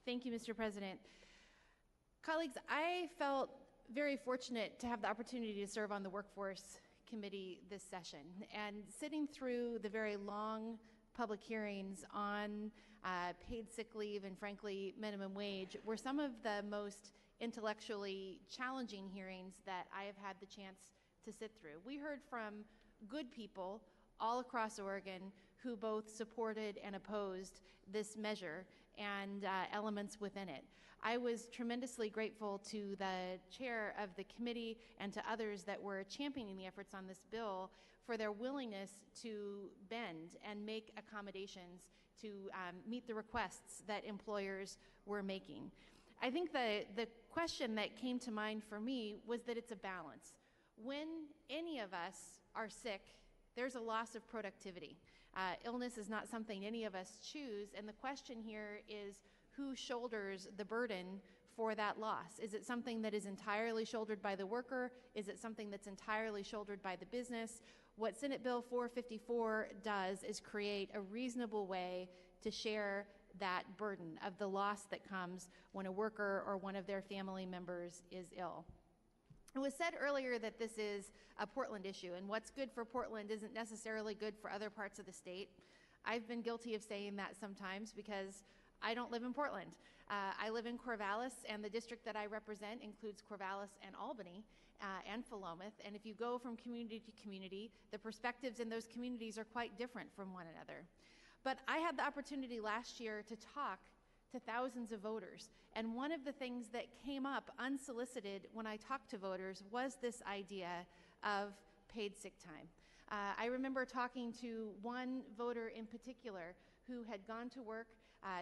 Thank you, Mr. President. Colleagues, I felt very fortunate to have the opportunity to serve on the Workforce Committee this session. And sitting through the very long public hearings on paid sick leave and, frankly, minimum wage were some of the most intellectually challenging hearings that I have had the chance to sit through. We heard from good people all across Oregon who both supported and opposed this measure and elements within it. I was tremendously grateful to the chair of the committee and to others that were championing the efforts on this bill for their willingness to bend and make accommodations to meet the requests that employers were making. I think the question that came to mind for me was that it's a balance. When any of us are sick, there's a loss of productivity. Illness is not something any of us choose, and the question here is who shoulders the burden for that loss? Is it something that is entirely shouldered by the worker? Is it something that's entirely shouldered by the business? What Senate Bill 454 does is create a reasonable way to share that burden of the loss that comes when a worker or one of their family members is ill. It was said earlier that this is a Portland issue, and what's good for Portland isn't necessarily good for other parts of the state. I've been guilty of saying that sometimes because I don't live in Portland. I live in Corvallis, and the district that I represent includes Corvallis and Albany and Philomath, and if you go from community to community, the perspectives in those communities are quite different from one another. But I had the opportunity last year to talk to thousands of voters, and one of the things that came up unsolicited when I talked to voters was this idea of paid sick time. I remember talking to one voter in particular who had gone to work.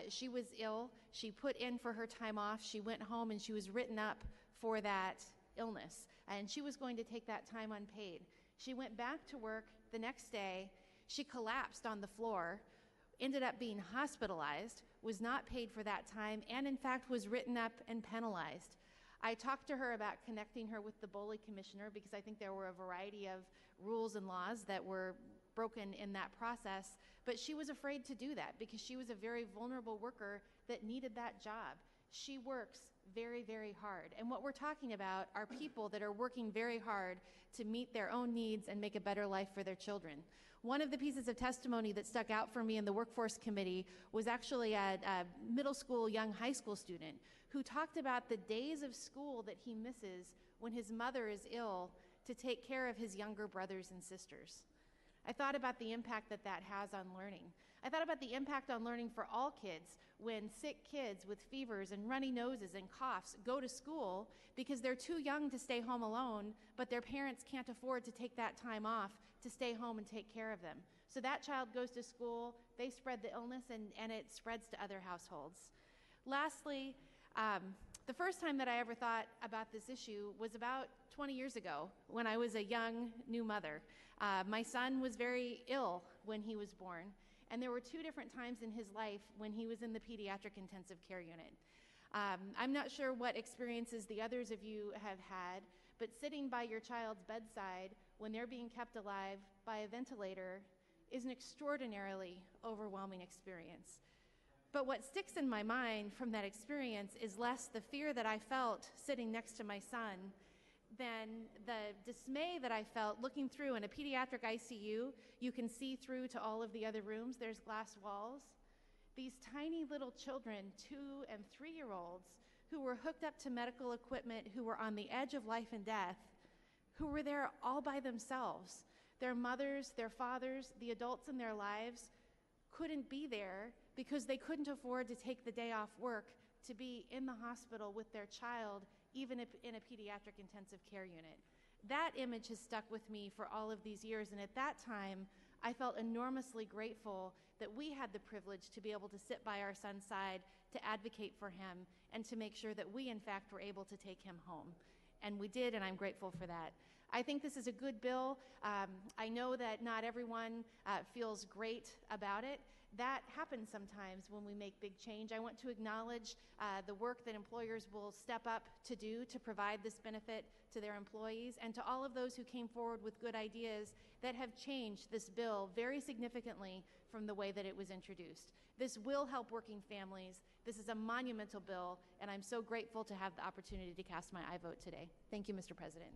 She was ill. She put in for her time off. She went home and she was written up for that illness, and she was going to take that time unpaid. She went back to work the next day. She collapsed on the floor, ended up being hospitalized, was not paid for that time, and in fact was written up and penalized. I talked to her about connecting her with the bully commissioner because I think there were a variety of rules and laws that were broken in that process, but she was afraid to do that because she was a very vulnerable worker that needed that job. She works very, very hard, and what we're talking about are people that are working very hard to meet their own needs and make a better life for their children. One of the pieces of testimony that stuck out for me in the Workforce Committee was actually a middle school, young high school student who talked about the days of school that he misses when his mother is ill to take care of his younger brothers and sisters. I thought about the impact that that has on learning. I thought about the impact on learning for all kids when sick kids with fevers and runny noses and coughs go to school because they're too young to stay home alone, but their parents can't afford to take that time off to stay home and take care of them. So that child goes to school, they spread the illness, and it spreads to other households. Lastly, the first time that I ever thought about this issue was about 20 years ago when I was a young new mother. My son was very ill when he was born, and there were two different times in his life when he was in the pediatric intensive care unit. I'm not sure what experiences the others of you have had, but sitting by your child's bedside when they're being kept alive by a ventilator is an extraordinarily overwhelming experience. But what sticks in my mind from that experience is less the fear that I felt sitting next to my son than the dismay that I felt looking through. In a pediatric ICU, you can see through to all of the other rooms. There's glass walls. These tiny little children, 2- and 3-year-olds, who were hooked up to medical equipment, who were on the edge of life and death, who were there all by themselves. Their mothers, their fathers, the adults in their lives couldn't be there because they couldn't afford to take the day off work to be in the hospital with their child, even in a pediatric intensive care unit. That image has stuck with me for all of these years, and at that time, I felt enormously grateful that we had the privilege to be able to sit by our son's side, to advocate for him, and to make sure that we, in fact, were able to take him home. And we did, and I'm grateful for that. I think this is a good bill. I know that not everyone feels great about it. That happens sometimes when we make big change. I want to acknowledge the work that employers will step up to do to provide this benefit to their employees, and to all of those who came forward with good ideas that have changed this bill very significantly from the way that it was introduced. This will help working families. This is a monumental bill, and I'm so grateful to have the opportunity to cast my aye vote today. Thank you, Mr. President.